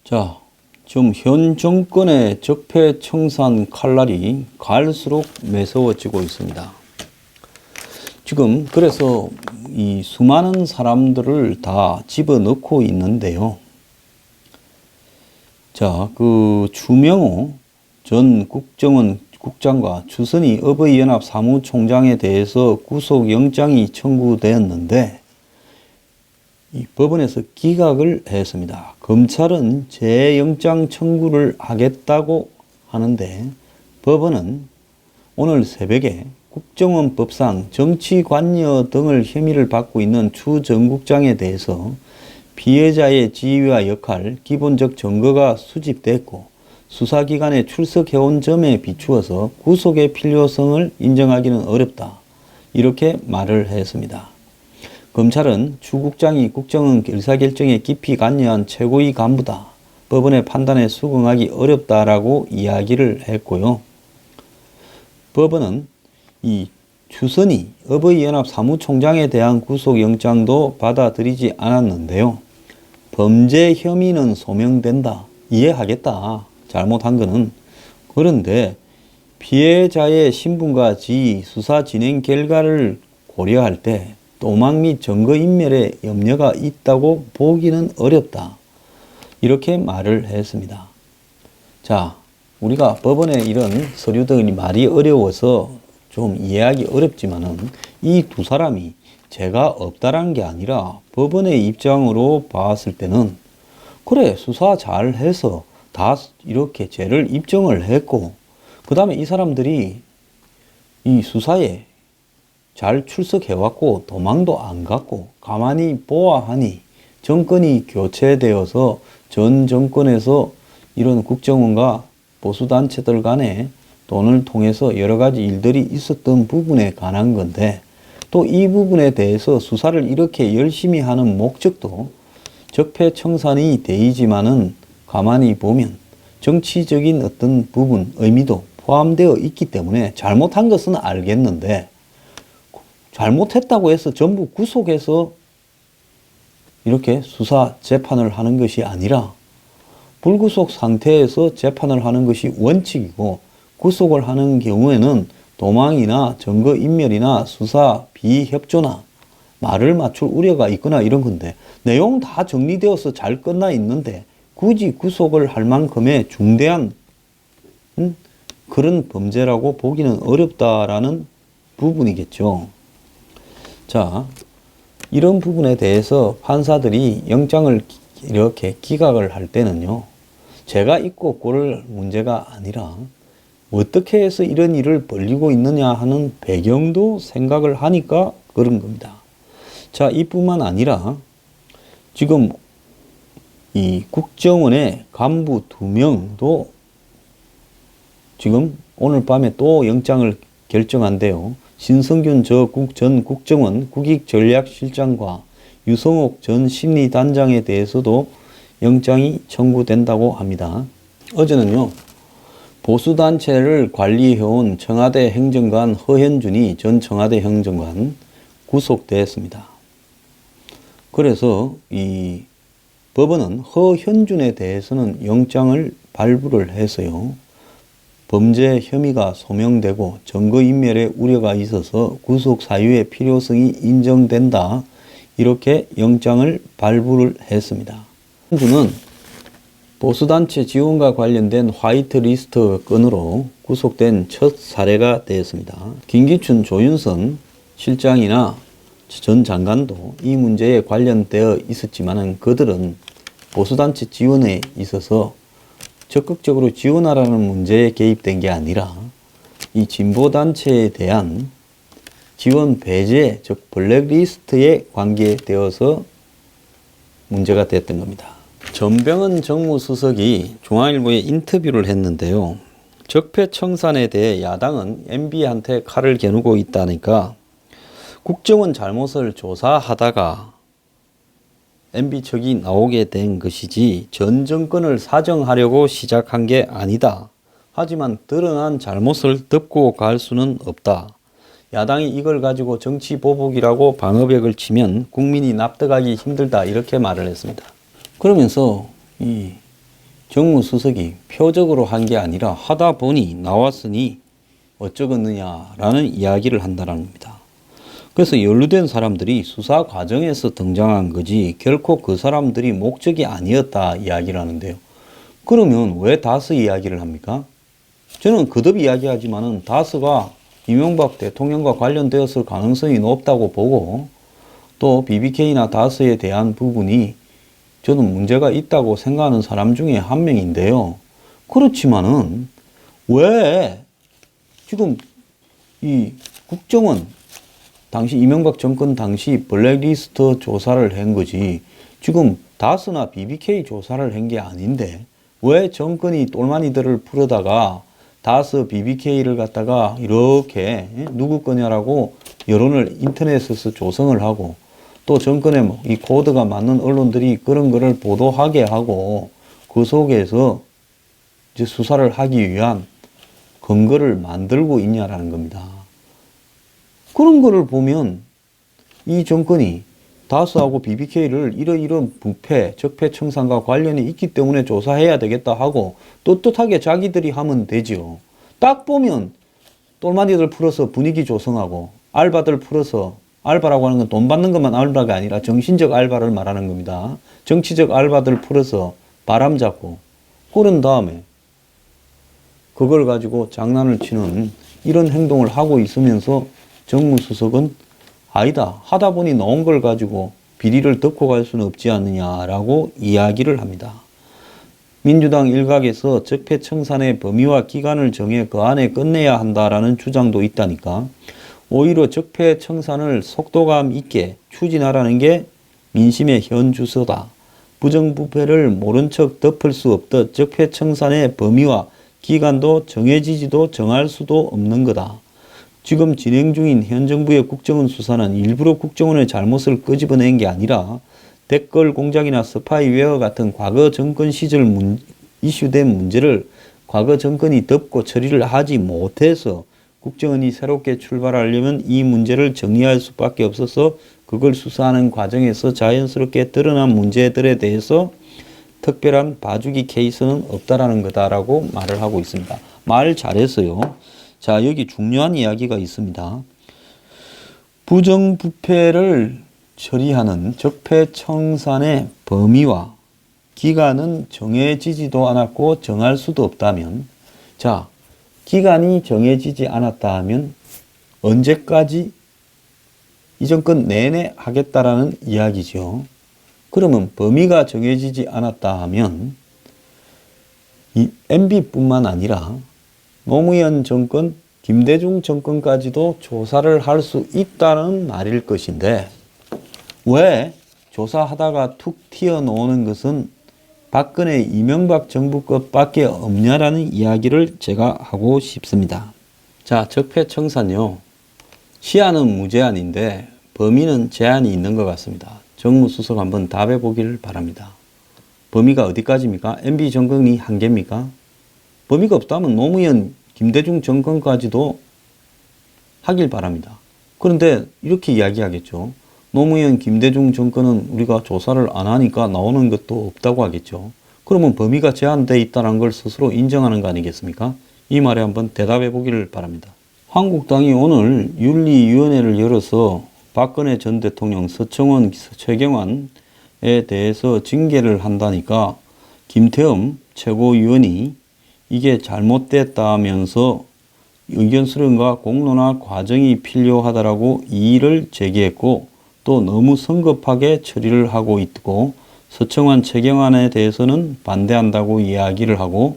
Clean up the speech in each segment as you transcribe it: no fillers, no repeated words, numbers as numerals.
자, 지금 현 정권의 적폐청산 칼날이 갈수록 매서워지고 있습니다. 지금 그래서 이 수많은 사람들을 다 집어넣고 있는데요. 자, 그 주명호 전 국정원 국장과 주선희 어버이연합 사무총장에 대해서 구속영장이 청구되었는데 이 법원에서 기각을 했습니다. 검찰은 재영장 청구를 하겠다고 하는데 법원은 오늘 새벽에 국정원법상 정치관여 등을 혐의를 받고 있는 추 전 국장에 대해서 피해자의 지위와 역할, 기본적 증거가 수집됐고 수사기관에 출석해온 점에 비추어서 구속의 필요성을 인정하기는 어렵다. 이렇게 말을 했습니다. 검찰은 추 국장이 국정원 의사결정에 깊이 관여한 최고위 간부다. 법원의 판단에 수긍하기 어렵다라고 이야기를 했고요. 법원은 이 주선희 어버이연합 사무총장에 대한 구속영장도 받아들이지 않았는데요. 범죄 혐의는 소명된다. 이해하겠다. 잘못한 거는. 그런데 피해자의 신분과 지위, 수사 진행 결과를 고려할 때 도망 및 증거인멸에 염려가 있다고 보기는 어렵다. 이렇게 말을 했습니다. 자, 우리가 법원에 이런 서류들이 말이 어려워서 좀 이해하기 어렵지만은 이 두 사람이 죄가 없다라는 게 아니라 법원의 입장으로 봤을 때는 그래, 수사 잘 해서 다 이렇게 죄를 입증을 했고 그 다음에 이 사람들이 이 수사에 잘 출석해왔고 도망도 안 갔고 가만히 보아하니 정권이 교체되어서 전 정권에서 이런 국정원과 보수단체들 간에 돈을 통해서 여러 가지 일들이 있었던 부분에 관한 건데 또 이 부분에 대해서 수사를 이렇게 열심히 하는 목적도 적폐청산이 되이지만은 가만히 보면 정치적인 어떤 부분, 의미도 포함되어 있기 때문에 잘못한 것은 알겠는데 잘못했다고 해서 전부 구속해서 이렇게 수사 재판을 하는 것이 아니라 불구속 상태에서 재판을 하는 것이 원칙이고 구속을 하는 경우에는 도망이나 증거인멸이나 수사 비협조나 말을 맞출 우려가 있거나 이런 건데 내용 다 정리되어서 잘 끝나 있는데 굳이 구속을 할 만큼의 중대한 그런 범죄라고 보기는 어렵다라는 부분이겠죠. 자, 이런 부분에 대해서 판사들이 영장을 이렇게 기각을 할 때는요. 죄가 있고 없고를 문제가 아니라 어떻게 해서 이런 일을 벌이고 있느냐 하는 배경도 생각을 하니까 그런 겁니다. 자, 이뿐만 아니라 지금 이 국정원의 간부 2명도 지금 오늘 밤에 또 영장을 결정한대요. 신성균 전 국정원 국익전략실장과 유성옥 전 심리단장에 대해서도 영장이 청구된다고 합니다. 어제는요. 보수단체를 관리해온 청와대 행정관 허현준이 전 청와대 행정관 구속됐습니다. 그래서 이 법원은 허현준에 대해서는 영장을 발부를 해서요. 범죄 혐의가 소명되고 증거인멸의 우려가 있어서 구속 사유의 필요성이 인정된다. 이렇게 영장을 발부를 했습니다. 현준은 보수단체 지원과 관련된 화이트리스트 건으로 구속된 첫 사례가 되었습니다. 김기춘, 조윤선 실장이나 전 장관도 이 문제에 관련되어 있었지만 그들은 보수단체 지원에 있어서 적극적으로 지원하라는 문제에 개입된 게 아니라 이 진보단체에 대한 지원 배제, 즉 블랙리스트에 관계되어서 문제가 됐던 겁니다. 전병헌 정무수석이 중앙일보에 인터뷰를 했는데요. 적폐청산에 대해 야당은 MB한테 칼을 겨누고 있다니까 국정원 잘못을 조사하다가 MB 측이 나오게 된 것이지 전 정권을 사정하려고 시작한 게 아니다. 하지만 드러난 잘못을 덮고 갈 수는 없다. 야당이 이걸 가지고 정치 보복이라고 방어벽을 치면 국민이 납득하기 힘들다. 이렇게 말을 했습니다. 그러면서 이 정무수석이 표적으로 한 게 아니라 하다 보니 나왔으니 어쩌겠느냐라는 이야기를 한다는 겁니다. 그래서 연루된 사람들이 수사 과정에서 등장한 거지 결코 그 사람들이 목적이 아니었다 이야기를 하는데요. 그러면 왜 다스 이야기를 합니까? 저는 거듭 이야기하지만은 다스가 이명박 대통령과 관련되었을 가능성이 높다고 보고 또 BBK나 다스에 대한 부분이 저는 문제가 있다고 생각하는 사람 중에 한 명인데요. 그렇지만은 왜 지금 이 국정원 당시 이명박 정권 당시 블랙리스트 조사를 한 거지 지금 다스나 BBK 조사를 한 게 아닌데 왜 정권이 똘마니들을 풀어다가 다스 BBK를 갖다가 이렇게 누구 거냐라고 여론을 인터넷에서 조성을 하고 또 정권에 뭐 이 코드가 맞는 언론들이 그런 거를 보도하게 하고 그 속에서 이제 수사를 하기 위한 근거를 만들고 있냐라는 겁니다. 그런 거를 보면 이 정권이 다스하고 BBK를 이런 부패, 적폐청산과 관련이 있기 때문에 조사해야 되겠다 하고 떳떳하게 자기들이 하면 되지요. 딱 보면 똘마니들 풀어서 분위기 조성하고 알바들 풀어서 알바라고 하는 건 돈 받는 것만 알바가 아니라 정신적 알바를 말하는 겁니다. 정치적 알바들 풀어서 바람 잡고 그런 다음에 그걸 가지고 장난을 치는 이런 행동을 하고 있으면서 정무수석은 아니다. 하다 보니 나온 걸 가지고 비리를 덮고 갈 수는 없지 않느냐라고 이야기를 합니다. 민주당 일각에서 적폐청산의 범위와 기간을 정해 그 안에 끝내야 한다라는 주장도 있다니까. 오히려 적폐청산을 속도감 있게 추진하라는 게 민심의 현 주소다. 부정부패를 모른 척 덮을 수 없듯 적폐청산의 범위와 기간도 정해지지도 정할 수도 없는 거다. 지금 진행 중인 현 정부의 국정원 수사는 일부러 국정원의 잘못을 끄집어낸 게 아니라 댓글 공작이나 스파이웨어 같은 과거 정권 시절 이슈된 문제를 과거 정권이 덮고 처리를 하지 못해서 국정원이 새롭게 출발하려면 이 문제를 정리할 수밖에 없어서 그걸 수사하는 과정에서 자연스럽게 드러난 문제들에 대해서 특별한 봐주기 케이스는 없다라는 거다라고 말을 하고 있습니다. 말 잘했어요. 자, 여기 중요한 이야기가 있습니다. 부정부패를 처리하는 적폐청산의 범위와 기간은 정해지지도 않았고 정할 수도 없다면, 자, 기간이 정해지지 않았다 하면 언제까지 이 정권 내내 하겠다라는 이야기죠. 그러면 범위가 정해지지 않았다 하면 이 MB뿐만 아니라 노무현 정권, 김대중 정권까지도 조사를 할 수 있다는 말일 것인데 왜 조사하다가 툭 튀어나오는 것은 박근혜, 이명박 정부 것밖에 없냐라는 이야기를 제가 하고 싶습니다. 자, 적폐청산요. 시한은 무제한인데 범위는 제한이 있는 것 같습니다. 정무수석 한번 답해 보기를 바랍니다. 범위가 어디까지입니까? MB 정권이 한계입니까? 범위가 없다면 노무현, 김대중 정권까지도 하길 바랍니다. 그런데 이렇게 이야기하겠죠. 노무현, 김대중 정권은 우리가 조사를 안 하니까 나오는 것도 없다고 하겠죠. 그러면 범위가 제한되어 있다는 걸 스스로 인정하는 거 아니겠습니까? 이 말에 한번 대답해 보기를 바랍니다. 한국당이 오늘 윤리위원회를 열어서 박근혜 전 대통령, 서청원, 최경환에 대해서 징계를 한다니까 김태흠 최고위원이 이게 잘못됐다면서 의견 수렴과 공론화 과정이 필요하다라고 이의를 제기했고 또 너무 성급하게 처리를 하고 있고 서청환, 최경환에 대해서는 반대한다고 이야기를 하고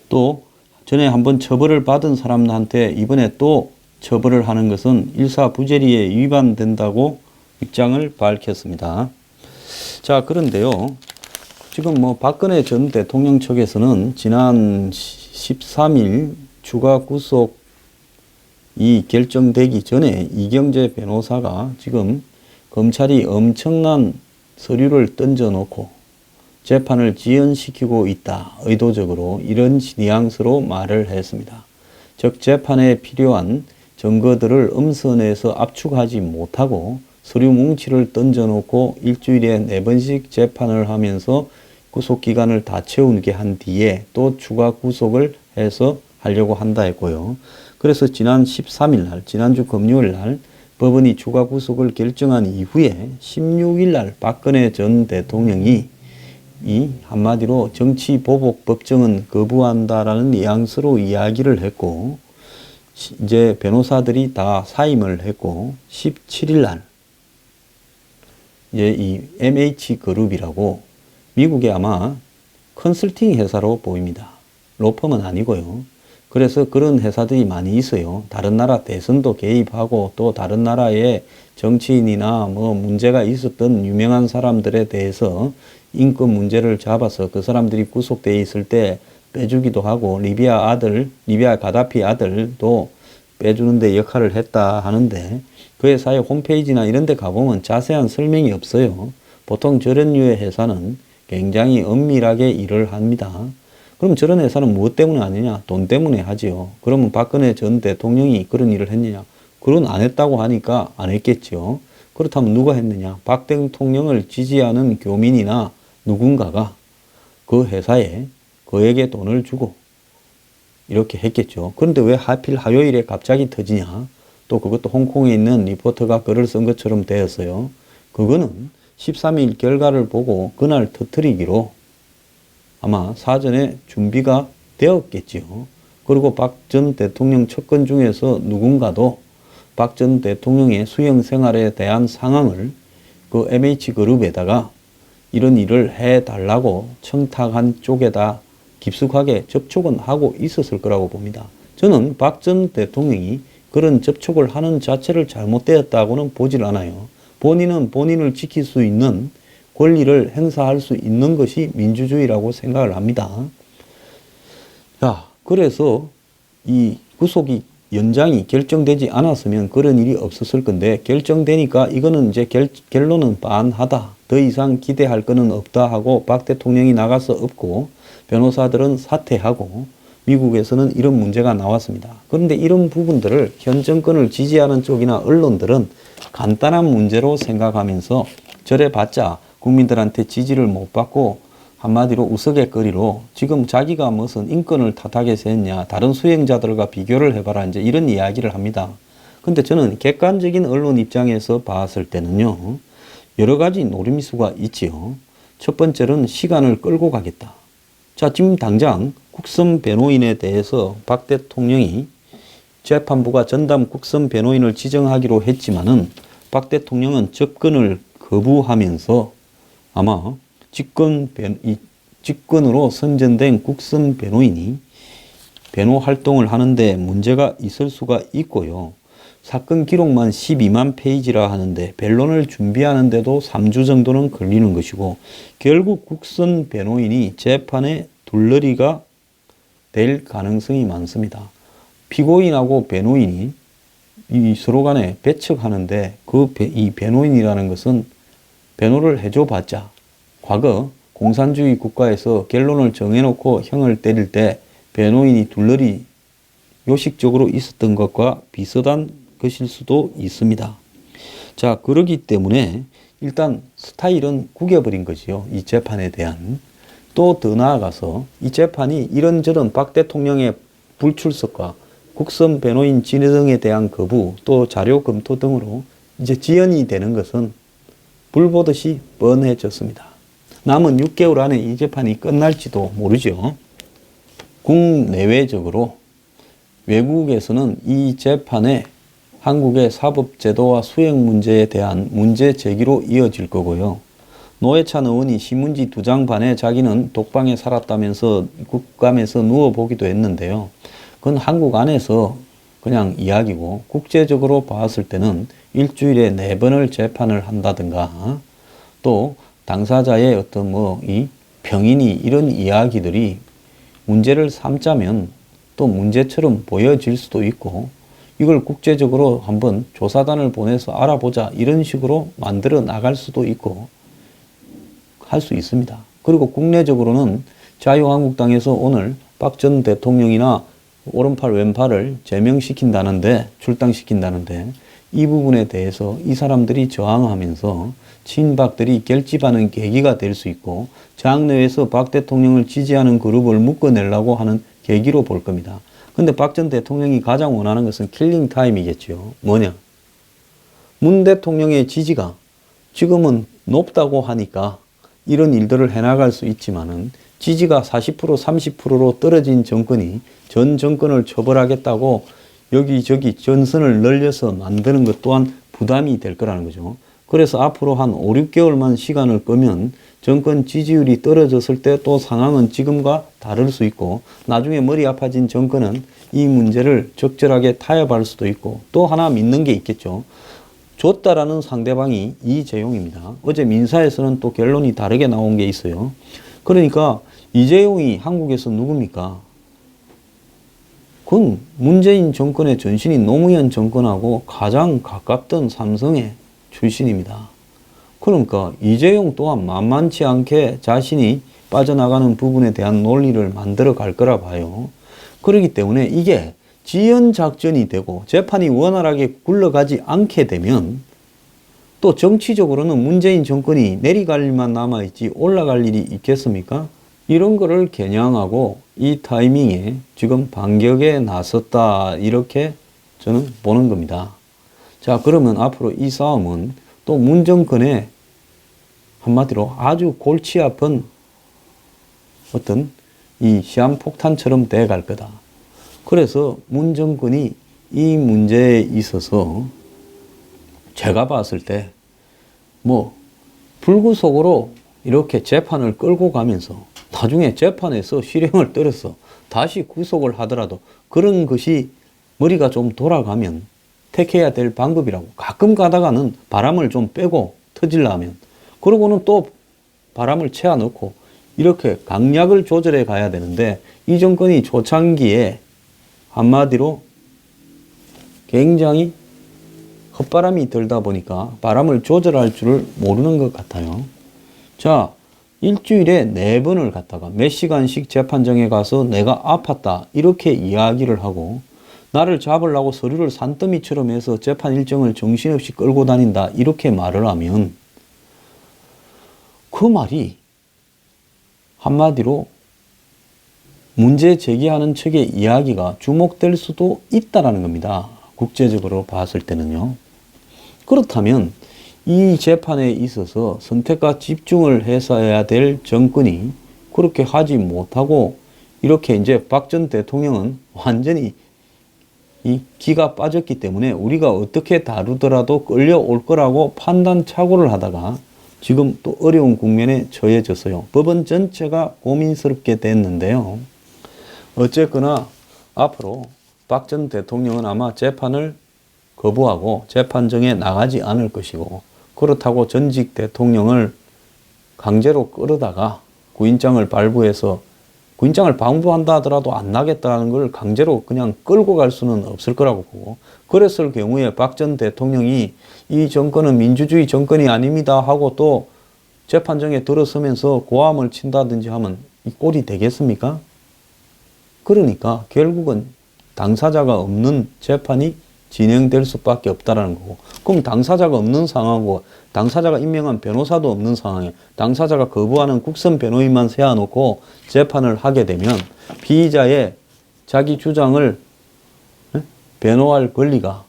또 전에 한번 처벌을 받은 사람한테 이번에 또 처벌을 하는 것은 일사부재리에 위반된다고 입장을 밝혔습니다. 자, 그런데요. 지금 뭐 박근혜 전 대통령 측에서는 지난 13일 추가 구속이 결정되기 전에 이경재 변호사가 지금 검찰이 엄청난 서류를 던져놓고 재판을 지연시키고 있다. 의도적으로 이런 뉘앙스로 말을 했습니다. 즉 재판에 필요한 증거들을 음선에서 압축하지 못하고 서류 뭉치를 던져놓고 일주일에 4번씩 재판을 하면서 구속 기간을 다 채우게 한 뒤에 또 추가 구속을 해서 하려고 한다 했고요. 그래서 지난 13일 날, 지난주 금요일 날 법원이 추가 구속을 결정한 이후에 16일 날 박근혜 전 대통령이 이 한마디로 정치 보복 법정은 거부한다라는 뉘앙스로 이야기를 했고, 이제 변호사들이 다 사임을 했고 17일 날 이제 이 MH그룹이라고 미국의 아마 컨설팅 회사로 보입니다. 로펌은 아니고요. 그래서 그런 회사들이 많이 있어요. 다른 나라 대선도 개입하고 또 다른 나라의 정치인이나 뭐 문제가 있었던 유명한 사람들에 대해서 인권 문제를 잡아서 그 사람들이 구속되어 있을 때 빼주기도 하고, 리비아 가다피 아들도 빼주는 데 역할을 했다 하는데, 그 회사의 홈페이지나 이런 데 가보면 자세한 설명이 없어요. 보통 저런 류의 회사는 굉장히 엄밀하게 일을 합니다. 그럼 저런 회사는 무엇 때문에 하느냐? 돈 때문에 하지요. 그러면 박근혜 전 대통령이 그런 일을 했느냐? 그건 안 했다고 하니까 안 했겠죠. 그렇다면 누가 했느냐? 박 대통령을 지지하는 교민이나 누군가가 그 회사에 그에게 돈을 주고 이렇게 했겠죠. 그런데 왜 하필 화요일에 갑자기 터지냐? 또 그것도 홍콩에 있는 리포터가 글을 쓴 것처럼 되었어요. 그거는 13일 결과를 보고 그날 터뜨리기로 아마 사전에 준비가 되었겠지요. 그리고 박 전 대통령 측근 중에서 누군가도 박 전 대통령의 수영 생활에 대한 상황을 그 MH그룹에다가 이런 일을 해달라고 청탁한 쪽에다 깊숙하게 접촉은 하고 있었을 거라고 봅니다. 저는 박 전 대통령이 그런 접촉을 하는 자체를 잘못되었다고는 보질 않아요. 본인은 본인을 지킬 수 있는 권리를 행사할 수 있는 것이 민주주의라고 생각을 합니다. 자, 그래서 이 구속이 연장이 결정되지 않았으면 그런 일이 없었을 건데, 결정되니까 이거는 이제 결론은 빤하다. 더 이상 기대할 거는 없다 하고 박 대통령이 나가서 없고 변호사들은 사퇴하고 미국에서는 이런 문제가 나왔습니다. 그런데 이런 부분들을 현 정권을 지지하는 쪽이나 언론들은 간단한 문제로 생각하면서 저래봤자 국민들한테 지지를 못 받고 한마디로 우스갯거리로 지금 자기가 무슨 인권을 탓하게서 했냐, 다른 수행자들과 비교를 해봐라, 이제 이런 이야기를 합니다. 근데 저는 객관적인 언론 입장에서 봤을 때는요, 여러 가지 노림수가 있지요. 첫 번째로는 시간을 끌고 가겠다. 자, 지금 당장 국선 변호인에 대해서 박 대통령이 재판부가 전담 국선 변호인을 지정하기로 했지만은 박 대통령은 접근을 거부하면서 아마 직권으로 선정된 국선 변호인이 변호 활동을 하는데 문제가 있을 수가 있고요. 사건 기록만 12만 페이지라 하는데 변론을 준비하는데도 3주 정도는 걸리는 것이고, 결국 국선 변호인이 재판의 둘러리가 될 가능성이 많습니다. 피고인하고 변호인이 서로 간에 배척하는데 이 변호인이라는 것은 변호를 해줘봤자 과거 공산주의 국가에서 결론을 정해놓고 형을 때릴 때 변호인이 둘러리 요식적으로 있었던 것과 비슷한 것일 수도 있습니다. 자, 그러기 때문에 일단 스타일은 구겨버린 거지요. 이 재판에 대한. 또 더 나아가서 이 재판이 이런저런 박 대통령의 불출석과 국선 변호인 진정에 대한 거부, 또 자료 검토 등으로 이제 지연이 되는 것은 불 보듯이 뻔해졌습니다. 남은 6개월 안에 이 재판이 끝날지도 모르죠. 국내외적으로 외국에서는 이 재판에 한국의 사법제도와 수행 문제에 대한 문제 제기로 이어질 거고요. 노회찬 의원이 신문지 2장 반에 자기는 독방에 살았다면서 국감에서 누워보기도 했는데요. 그건 한국 안에서 그냥 이야기고, 국제적으로 봤을 때는 일주일에 4번을 재판을 한다든가, 또 당사자의 어떤 이 병인이 이런 이야기들이 문제를 삼자면 또 문제처럼 보여질 수도 있고, 이걸 국제적으로 한번 조사단을 보내서 알아보자, 이런 식으로 만들어 나갈 수도 있고 할 수 있습니다. 그리고 국내적으로는 자유한국당에서 오늘 박 전 대통령이나 오른팔 왼팔을 제명시킨다는데, 출당시킨다는데, 이 부분에 대해서 이 사람들이 저항하면서 친박들이 결집하는 계기가 될 수 있고 장내에서 박 대통령을 지지하는 그룹을 묶어내려고 하는 계기로 볼 겁니다. 근데 박 전 대통령이 가장 원하는 것은 킬링 타임이겠죠. 뭐냐? 문 대통령의 지지가 지금은 높다고 하니까 이런 일들을 해나갈 수 있지만은 지지가 40% 30%로 떨어진 정권이 전 정권을 처벌하겠다고 여기저기 전선을 늘려서 만드는 것 또한 부담이 될 거라는 거죠. 그래서 앞으로 한 5, 6개월만 시간을 끄면 정권 지지율이 떨어졌을 때 또 상황은 지금과 다를 수 있고 나중에 머리 아파진 정권은 이 문제를 적절하게 타협할 수도 있고 또 하나 믿는 게 있겠죠. 줬다라는 상대방이 이재용입니다. 어제 민사에서는 또 결론이 다르게 나온 게 있어요. 그러니까 이재용이 한국에서 누굽니까? 그건 문재인 정권의 전신인 노무현 정권하고 가장 가깝던 삼성의 출신입니다. 그러니까 이재용 또한 만만치 않게 자신이 빠져나가는 부분에 대한 논리를 만들어 갈 거라 봐요. 그렇기 때문에 이게 지연작전이 되고 재판이 원활하게 굴러가지 않게 되면 또 정치적으로는 문재인 정권이 내려갈 일만 남아있지 올라갈 일이 있겠습니까? 이런 거를 겨냥하고 이 타이밍에 지금 반격에 나섰다 이렇게 저는 보는 겁니다. 자, 그러면 앞으로 이 싸움은 또 문 정권의 한마디로 아주 골치 아픈 어떤 이 시한폭탄처럼 돼갈 거다. 그래서 문 정권이 이 문제에 있어서 제가 봤을 때 뭐 불구속으로 이렇게 재판을 끌고 가면서 나중에 재판에서 실형을 때려서 다시 구속을 하더라도 그런 것이 머리가 좀 돌아가면 택해야 될 방법이라고. 가끔 가다가는 바람을 좀 빼고 터질라면 그러고는 또 바람을 채워 넣고 이렇게 강약을 조절해 가야 되는데 이 정권이 초창기에 한마디로 굉장히 헛바람이 들다 보니까 바람을 조절할 줄을 모르는 것 같아요. 자, 일주일에 4번을 갔다가 몇 시간씩 재판정에 가서 내가 아팠다 이렇게 이야기를 하고 나를 잡으려고 서류를 산더미처럼 해서 재판 일정을 정신없이 끌고 다닌다 이렇게 말을 하면 그 말이 한마디로 문제 제기하는 측의 이야기가 주목될 수도 있다는 겁니다. 국제적으로 봤을 때는요. 그렇다면 이 재판에 있어서 선택과 집중을 해서야 될 정권이 그렇게 하지 못하고 이렇게 이제 박 전 대통령은 완전히 이 기가 빠졌기 때문에 우리가 어떻게 다루더라도 끌려올 거라고 판단착오를 하다가 지금 또 어려운 국면에 처해졌어요. 법원 전체가 고민스럽게 됐는데요. 어쨌거나 앞으로 박 전 대통령은 아마 재판을 거부하고 재판정에 나가지 않을 것이고 그렇다고 전직 대통령을 강제로 끌어다가 구인장을 발부해서 구인장을 방부한다 하더라도 안 나겠다는 걸 강제로 그냥 끌고 갈 수는 없을 거라고 보고 그랬을 경우에 박 전 대통령이 이 정권은 민주주의 정권이 아닙니다 하고 또 재판정에 들어서면서 고함을 친다든지 하면 이 꼴이 되겠습니까? 그러니까 결국은 당사자가 없는 재판이 진행될 수밖에 없다라는 거고 그럼 당사자가 없는 상황이고 당사자가 임명한 변호사도 없는 상황에 당사자가 거부하는 국선 변호인만 세워놓고 재판을 하게 되면 피의자의 자기 주장을 변호할 권리가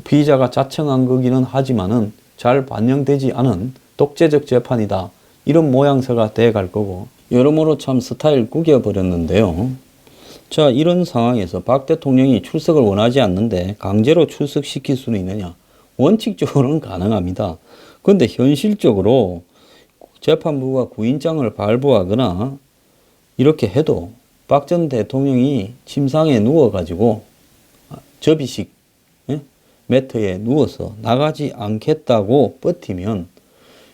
피의자가 자청한 거기는 하지만은 잘 반영되지 않은 독재적 재판이다. 이런 모양새가 돼갈 거고 여러모로 참 스타일 구겨버렸는데요. 자, 이런 상황에서 박 대통령이 출석을 원하지 않는데 강제로 출석시킬 수는 있느냐? 원칙적으로는 가능합니다. 그런데 현실적으로 재판부가 구인장을 발부하거나 이렇게 해도 박 전 대통령이 침상에 누워가지고 접이식 매트에 누워서 나가지 않겠다고 버티면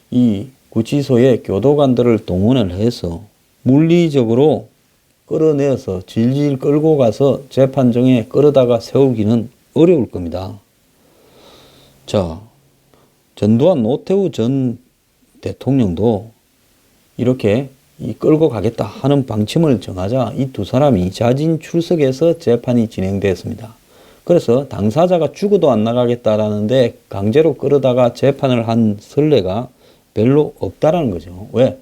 이 구치소의 교도관들을 동원을 해서 물리적으로 끌어내어서 질질 끌고 가서 재판정에 끌어다가 세우기는 어려울 겁니다. 자, 전두환 노태우 전 대통령도 이렇게 끌고 가겠다 하는 방침을 정하자 이 두 사람이 자진 출석해서 재판이 진행됐습니다. 그래서 당사자가 죽어도 안 나가겠다라는데 강제로 끌어다가 재판을 한 선례가 별로 없다라는 거죠. 왜?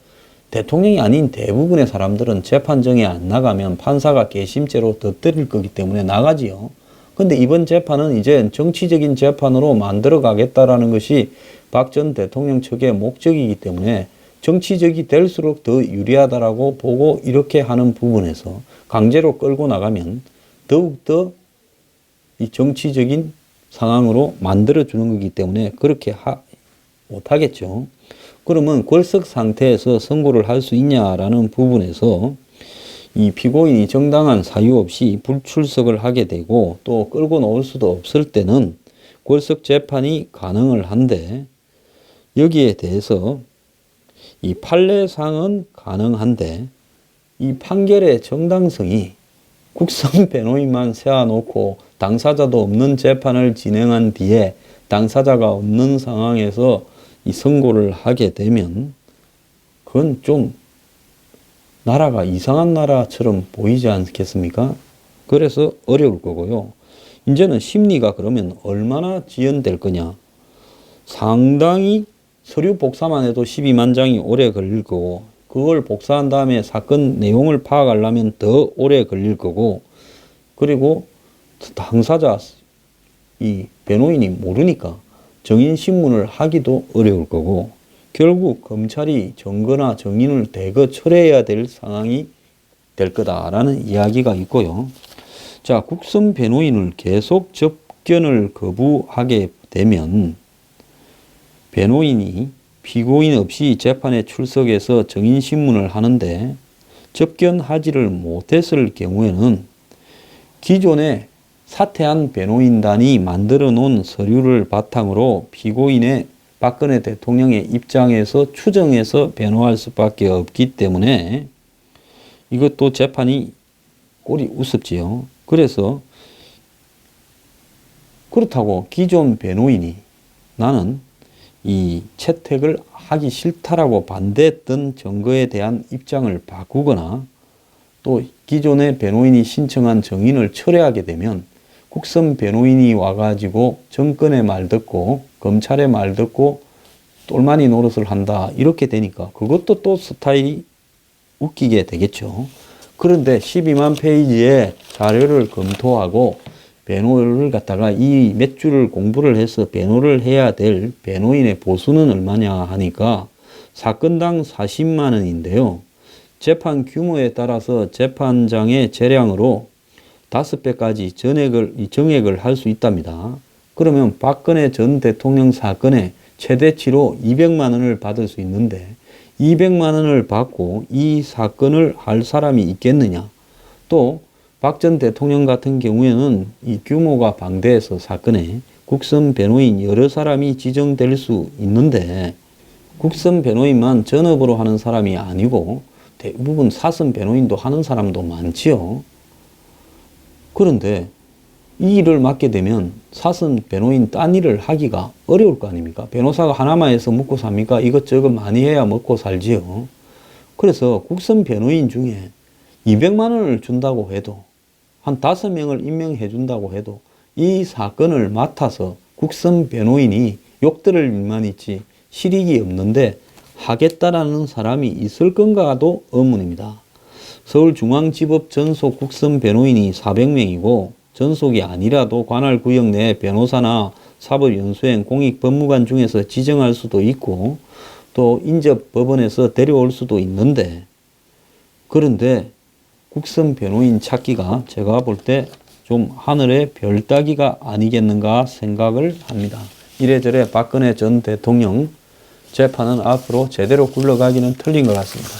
대통령이 아닌 대부분의 사람들은 재판정에 안 나가면 판사가 괘씸죄로 더 때릴 거기 때문에 나가지요. 근데 이번 재판은 이제 정치적인 재판으로 만들어 가겠다라는 것이 박 전 대통령 측의 목적이기 때문에 정치적이 될수록 더 유리하다라고 보고 이렇게 하는 부분에서 강제로 끌고 나가면 더욱더 이 정치적인 상황으로 만들어주는 거기 때문에 그렇게 못하겠죠. 그러면 궐석 상태에서 선고를 할 수 있냐라는 부분에서 이 피고인이 정당한 사유 없이 불출석을 하게 되고 또 끌고 나올 수도 없을 때는 궐석 재판이 가능을 한데 여기에 대해서 이 판례상은 가능한데 이 판결의 정당성이 국선 변호인만 세워놓고 당사자도 없는 재판을 진행한 뒤에 당사자가 없는 상황에서 이 선고를 하게 되면 그건 좀 나라가 이상한 나라처럼 보이지 않겠습니까? 그래서 어려울 거고요. 이제는 심리가 그러면 얼마나 지연될 거냐. 상당히 서류 복사만 해도 12만 장이 오래 걸릴 거고 그걸 복사한 다음에 사건 내용을 파악하려면 더 오래 걸릴 거고 그리고 당사자 이 변호인이 모르니까 정인신문을 하기도 어려울 거고 결국 검찰이 증거나 증인을 대거 철회해야 될 상황이 될 거다라는 이야기가 있고요. 자, 국선 변호인을 계속 접견을 거부하게 되면 변호인이 피고인 없이 재판에 출석해서 증인신문을 하는데 접견하지를 못했을 경우에는 기존에 사퇴한 변호인단이 만들어 놓은 서류를 바탕으로 피고인의 박근혜 대통령의 입장에서 추정해서 변호할 수밖에 없기 때문에 이것도 재판이 꼴이 우습지요. 그래서 그렇다고 기존 변호인이 나는 이 채택을 하기 싫다라고 반대했던 증거에 대한 입장을 바꾸거나 또 기존의 변호인이 신청한 증인을 철회하게 되면 국선 변호인이 와가지고 정권의 말 듣고 검찰의 말 듣고 똘마니 노릇을 한다 이렇게 되니까 그것도 또 스타일이 웃기게 되겠죠. 그런데 12만 페이지의 자료를 검토하고 변호를 갖다가 이 몇 줄을 공부를 해서 변호를 해야 될 변호인의 보수는 얼마냐 하니까 사건당 40만 원인데요. 재판 규모에 따라서 재판장의 재량으로 5배까지 정액을 할 수 있답니다. 그러면 박근혜 전 대통령 사건의 최대치로 200만 원을 받을 수 있는데 200만 원을 받고 이 사건을 할 사람이 있겠느냐. 또 박 전 대통령 같은 경우에는 이 규모가 방대해서 사건에 국선 변호인 여러 사람이 지정될 수 있는데 국선 변호인만 전업으로 하는 사람이 아니고 대부분 사선 변호인도 하는 사람도 많지요. 그런데 이 일을 맡게 되면 사선 변호인 딴 일을 하기가 어려울 거 아닙니까? 변호사가 하나만 해서 먹고 삽니까? 이것저것 많이 해야 먹고 살지요. 그래서 국선 변호인 중에 200만 원을 준다고 해도 한 5명을 임명해 준다고 해도 이 사건을 맡아서 국선 변호인이 욕들을 일만 있지 실익이 없는데 하겠다라는 사람이 있을 건가도 의문입니다. 서울중앙지법 전속 국선 변호인이 400명이고 전속이 아니라도 관할 구역 내 변호사나 사법연수원 공익법무관 중에서 지정할 수도 있고 또 인접법원에서 데려올 수도 있는데 그런데 국선 변호인 찾기가 제가 볼 때 좀 하늘의 별 따기가 아니겠는가 생각을 합니다. 이래저래 박근혜 전 대통령 재판은 앞으로 제대로 굴러가기는 틀린 것 같습니다.